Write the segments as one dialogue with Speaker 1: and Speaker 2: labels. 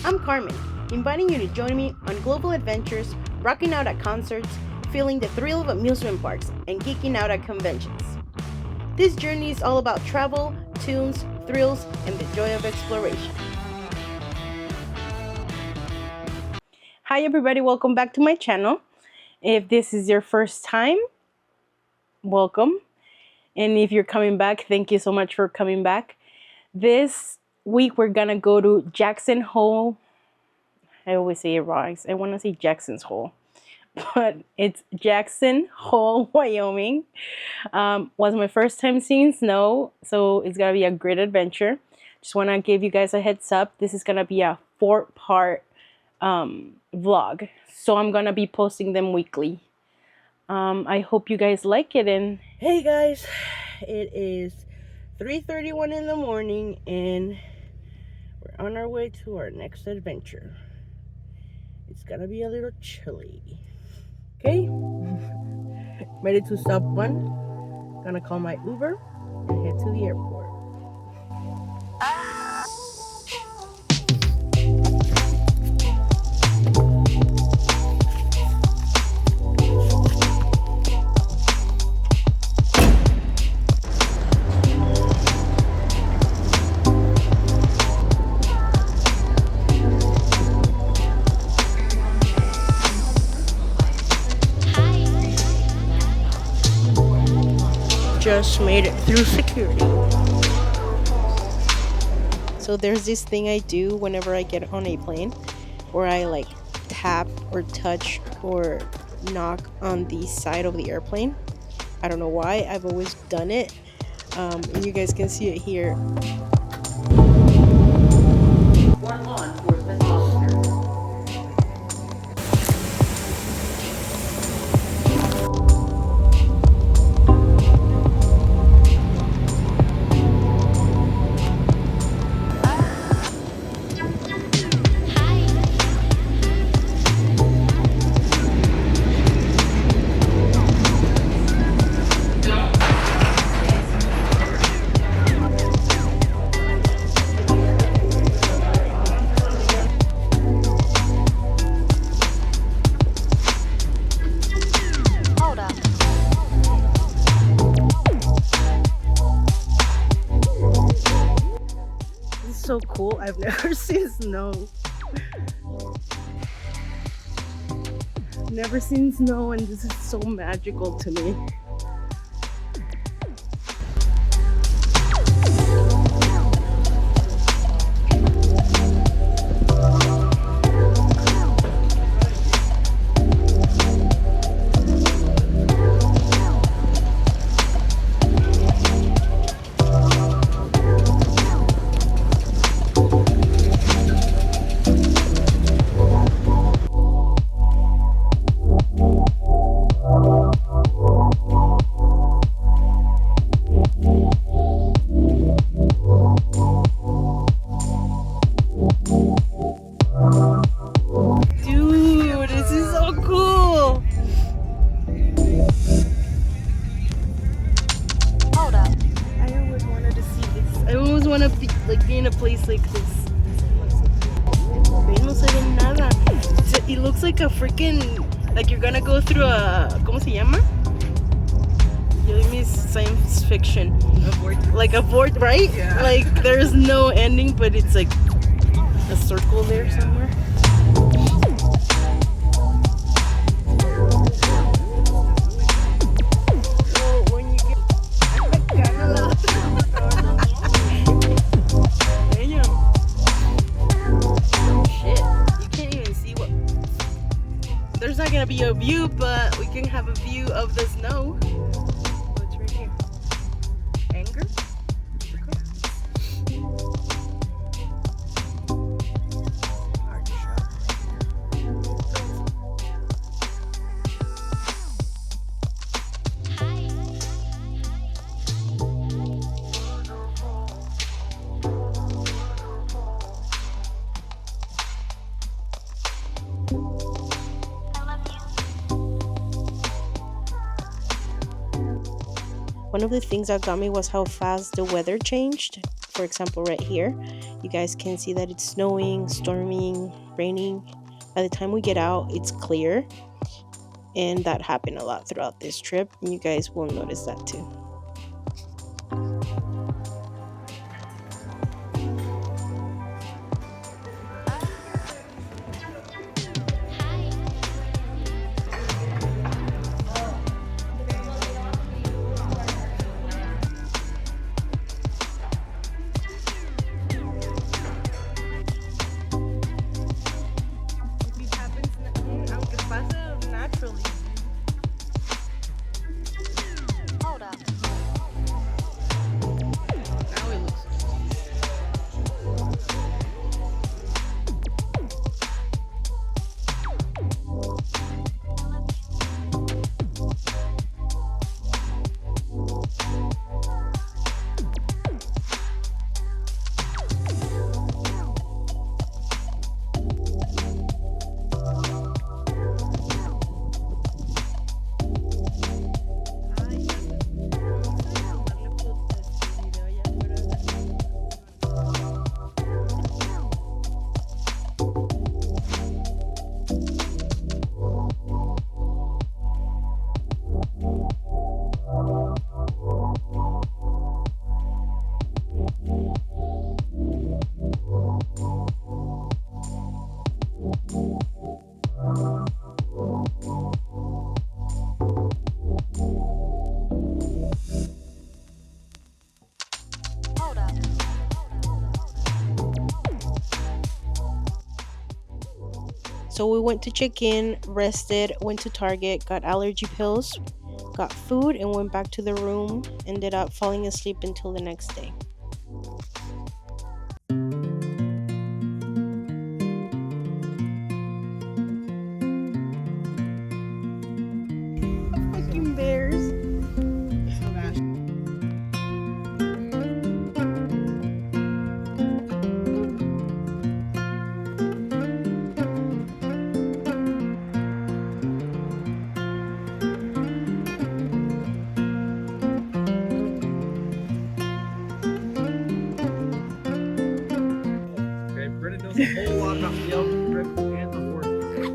Speaker 1: I'm Carmen, inviting you to join me on global adventures, rocking out at concerts, feeling the thrill of amusement parks, and geeking out at conventions. This journey is all about travel, tunes, thrills, and the joy of exploration. Hi everybody, welcome back to my channel. If this is your first time, welcome. And if you're coming back, thank you so much for coming back. This week we're gonna go to Jackson Hole. I always say it wrong. I want to say Jackson's Hole, but it's Jackson Hole, Wyoming. Was my first time seeing snow, so it's gonna be a great adventure. Just want to give you guys a heads up. This is gonna be a 4-part vlog, so I'm gonna be posting them weekly. I hope you guys like it. And hey guys, it is 3:31 in the morning and we're on our way to our next adventure. It's gonna be a little chilly. Okay, ready to stop one. Gonna call my Uber and head to the airport. Just made it through security. So there's this thing I do whenever I get on a plane where I like tap or touch or knock on the side of the airplane. I don't know why, I've always done it. And you guys can see it here. One law enforcement officer. So cool. I've never seen snow. Never seen snow, and this is so magical to me. Be in a place like this. No se ve nada. It looks like a freaking, like you're gonna go through a, ¿cómo se llama? Give me science fiction. A vortex. Like a vortex, right? Yeah. Like there's no ending, but it's like a circle there somewhere. There's not gonna be a view, but we can have a view of the snow. What's right here? Anger? One of the things that got me was how fast the weather changed. For example, right here, You guys can see that it's snowing, storming, raining. By the time we get out, it's clear. And that happened a lot throughout this trip. And you guys will notice that too. So we went to check in, rested, went to Target, got allergy pills, got food, and went back to the room. Ended up falling asleep until the next day. Fucking bears.
Speaker 2: A whole lot about the elk trip and the horse.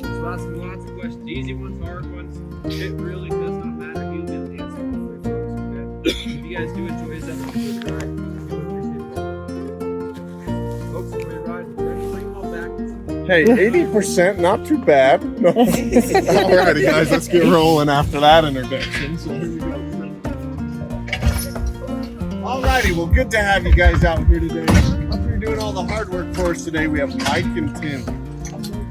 Speaker 2: So asking lots of questions, easy ones, hard ones. It really does not matter. He'll be able to answer all three folks. Okay? If you guys do enjoy his episode, right? Folks, enjoy your ride. Bring them all back.
Speaker 3: Hey, 80%, not too bad. No. Alrighty, guys, let's get rolling after that introduction. So here we go. Alrighty, well, good to have you guys out here today. Doing all the hard work for us today. We have Mike and Tim.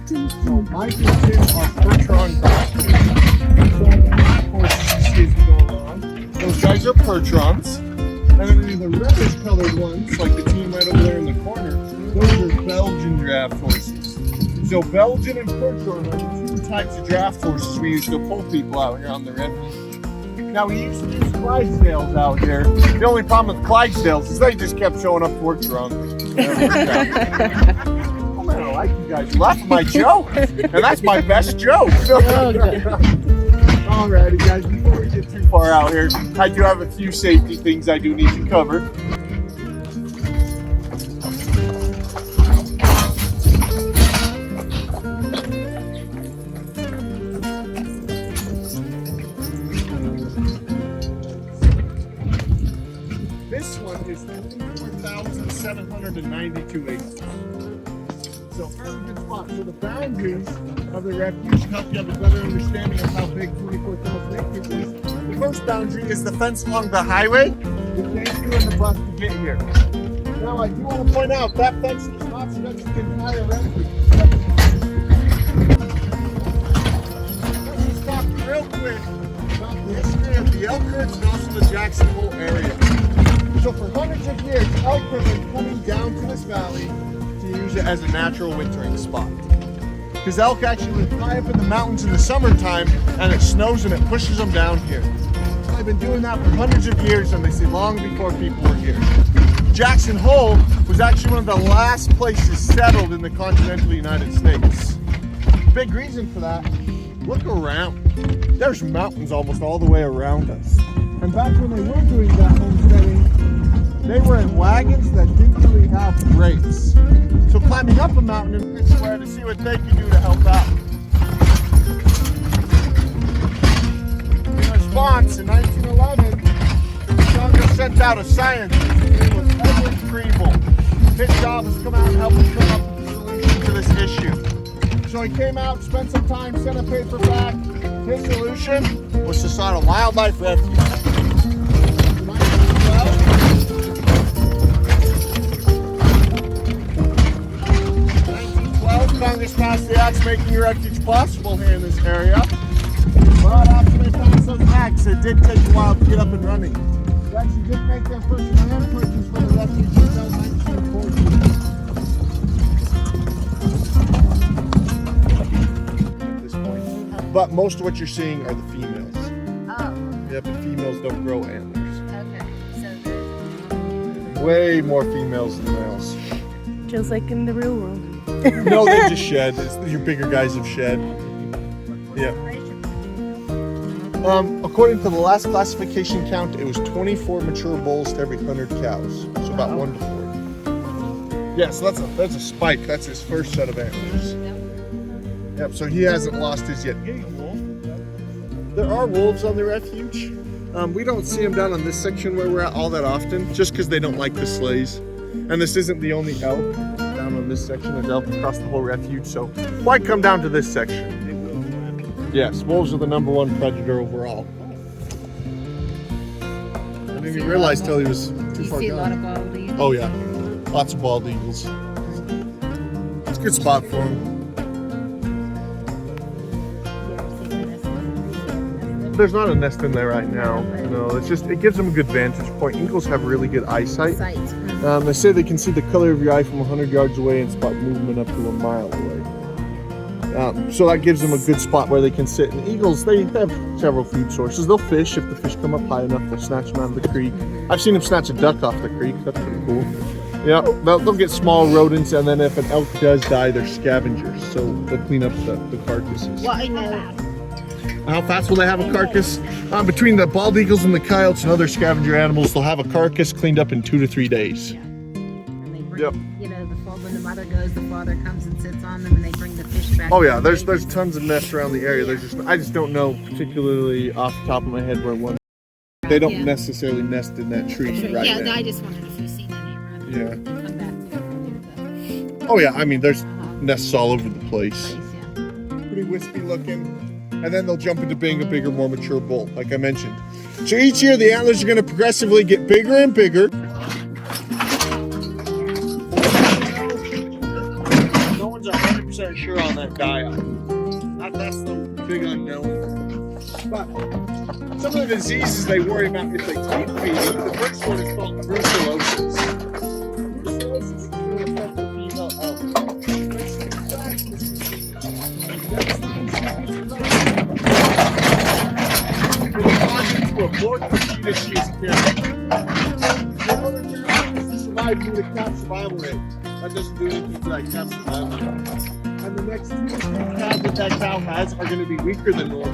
Speaker 3: So Mike and Tim are Percheron horses you see go along. Those guys are Percherons. And then the reddish colored ones, like the team right over there in the corner, those are Belgian draft horses. So Belgian and Percheron are the two types of draft horses we use to pull people out here on the redwoods. Now we used to use Clydesdales out here. The only problem with Clydesdales is they just kept showing up to work drunk. Oh man, I like you guys. You laugh at my joke, and that's my best joke. Alrighty, guys. Before we get too far out here, I do have a few safety things I do need to cover. This one is 24,792 acres. So very good spot. So the boundaries of the refuge help you have a better understanding of how big 24,000 acres is. The first boundary is the fence along the highway. It takes you in the bus to get here. Now I do want to point out that fence does not stretch the entire refuge. Let's talk real quick about the history of the elk herds and also the Jackson Hole area. So for hundreds of years, elk have been coming down to this valley to use it as a natural wintering spot. Because elk actually live high up in the mountains in the summertime, and it snows and it pushes them down here. So they've been doing that for hundreds of years, and they say long before people were here. Jackson Hole was actually one of the last places settled in the continental United States. Big reason for that, look around. There's mountains almost all the way around us. And back when they were doing that homesteading, they were in wagons that didn't really have brakes. So climbing up a mountain in this way to see what they can do to help out. In response, in 1911, Congress sent out a scientist. His name was Edward Preble. His job was to come out and help us come up with a solution to this issue. So he came out, spent some time, sent a paper back. His solution was to start a wildlife refuge. In 1912, Congress passed the acts making a refuge possible here in this area. But after they passed those acts, it did take a while to get up and running. They actually didn't make their first land purchase for the refuge until 1914. At this point. But most of what you're seeing are the females.
Speaker 4: Oh,
Speaker 3: Yep, the females don't grow antlers.
Speaker 4: okay. So there's
Speaker 3: Way more females than males.
Speaker 1: Just like in the real world.
Speaker 3: No, they just shed. Your bigger guys have shed. Yeah. According to the last classification count, it was 24 mature bulls to every 100 cows. So about 1 to 4. Yeah, so that's a spike. That's his first set of antlers. Yep, so he hasn't lost his yet. There are wolves on the refuge. We don't see them down on this section where we're at all that often, just because they don't like the sleighs. And this isn't the only elk down on this section. There's elk across the whole refuge, so why come down to this section? Yes, wolves are the #1 predator overall. I didn't even realize till he was too far
Speaker 4: you see a lot of
Speaker 3: gone.
Speaker 4: bald eagles.
Speaker 3: Oh yeah, lots of bald eagles. It's a good spot for them. There's not a nest in there right now. No, it's just, it gives them a good vantage point. Eagles have really good eyesight. They say they can see the color of your eye from 100 yards away and spot movement up to a mile away. So that gives them a good spot where they can sit. And eagles, they have several food sources. They'll fish. If the fish come up high enough, they'll snatch them out of the creek. I've seen them snatch a duck off the creek. That's pretty cool. Yeah, they'll get small rodents, and then if an elk does die, they're scavengers. So they'll clean up the carcasses.
Speaker 4: Well, I know.
Speaker 3: How fast will they have a carcass? Between the bald eagles and the coyotes and other scavenger animals, they'll have a carcass cleaned up in 2 to 3 days.
Speaker 4: And they bring,
Speaker 3: Yep.
Speaker 4: you know, when the mother goes, the father comes and sits on them, and they bring the fish back.
Speaker 3: Oh yeah, there's tons of nests around the area. I just don't know particularly off the top of my head where one. They don't necessarily nest in that tree right
Speaker 4: Yeah,
Speaker 3: now.
Speaker 4: I just wondered if you've seen any around.
Speaker 3: Yeah.
Speaker 4: Come back.
Speaker 3: Oh yeah, I mean there's nests all over the place.
Speaker 4: Place, yeah.
Speaker 3: Pretty wispy looking. And then they'll jump into being a bigger, more mature bull, like I mentioned. So each year the antlers are going to progressively get bigger and bigger. No one's 100% sure on that die-off. That's the big unknown. But some of the diseases they worry about if they keep feeding, the first one is called brucellosis. Brucellosis is going to affect the female elk. Abort the fetus she is carrying. In order for her to survive, you need a calf survival rate. That doesn't do anything to that calf survival rate. And the next 2 to 3 calves that cow has are going to be weaker than normal,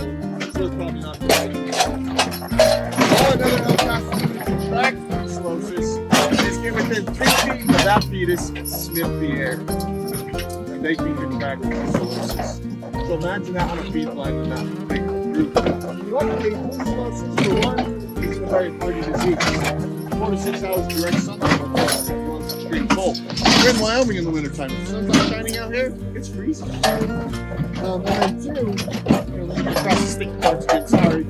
Speaker 3: so it's probably not good. All another elk has to do to contract brucellosis is get within 3 feet of that fetus and sniff the air. And they can contract brucellosis. So imagine that on a feed line and that big group. Luckily, brucellosis for one is a very hardy disease. 4 to 6 hours direct sunlight will cause extreme cold. We're in Wyoming in the wintertime. If the sun's not shining out here, it's freezing. And then 2, let me get across the sticky parts again, sorry.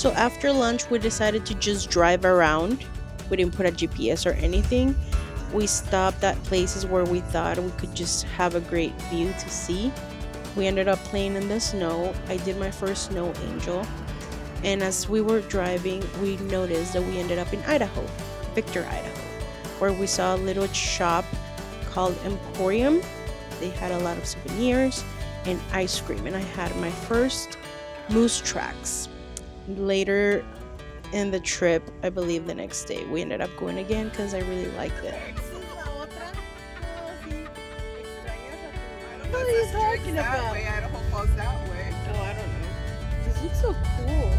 Speaker 1: So after lunch, we decided to just drive around. We didn't put a GPS or anything. We stopped at places where we thought we could just have a great view to see. We ended up playing in the snow. I did my first snow angel. And as we were driving, we noticed that we ended up in Idaho, Victor, Idaho, where we saw a little shop called Emporium. They had a lot of souvenirs and ice cream, and I had my first moose tracks. Later in the trip, I believe the next day, we ended up going again because I really liked it. What are you talking about?
Speaker 4: Idaho falls that way.
Speaker 1: Oh, I don't know. This looks so cool.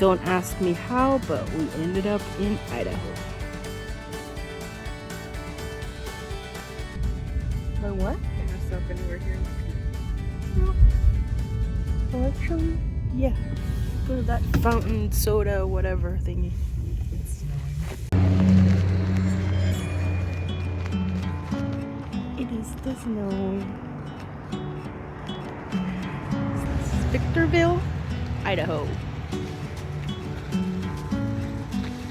Speaker 1: Don't ask me how, but we ended up in Idaho. By what?
Speaker 4: There's stuff anywhere here.
Speaker 1: Oh, actually, yeah. Go to that fountain soda, whatever thingy. It is the snow. This is Victorville, Idaho.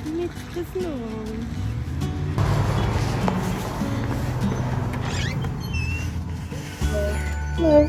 Speaker 1: It's the snow. Hello.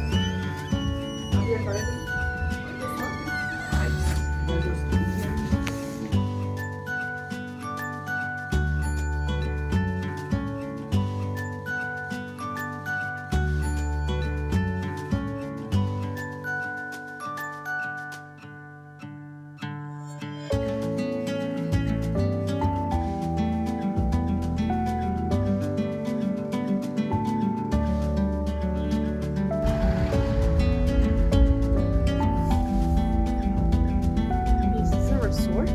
Speaker 1: Is this a resort?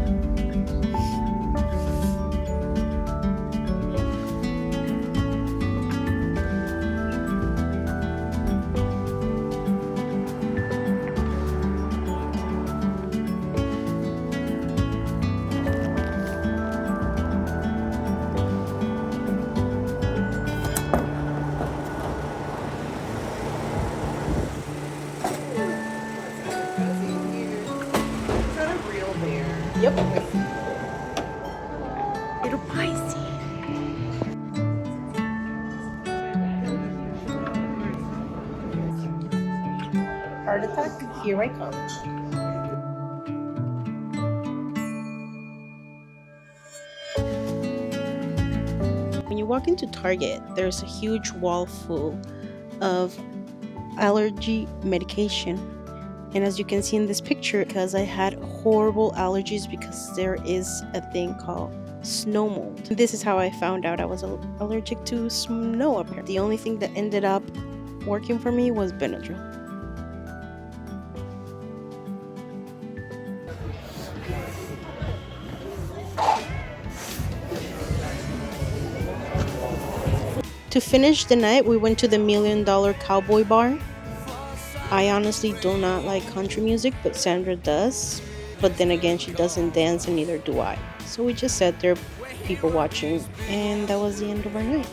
Speaker 1: Yep. Little Pisces. Heart attack, here I come. When you walk into Target, there's a huge wall full of allergy medication. And as you can see in this picture, because I had horrible allergies because there is a thing called snow mold. This is how I found out I was allergic to snow apparently. The only thing that ended up working for me was Benadryl. To finish the night, we went to the $1 Million Cowboy Bar. I honestly do not like country music, but Sandra does. But then again, she doesn't dance and neither do I. So we just sat there, people watching, and that was the end of our night.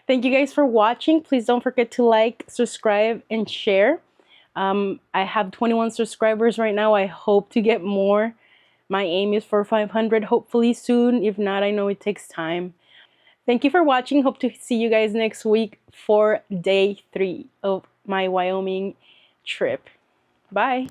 Speaker 1: Thank you guys for watching. Please don't forget to like, subscribe, and share. I have 21 subscribers right now. I hope to get more. My aim is for 500, hopefully soon. If not, I know it takes time. Thank you for watching. Hope to see you guys next week for day 3 of my Wyoming trip. Bye.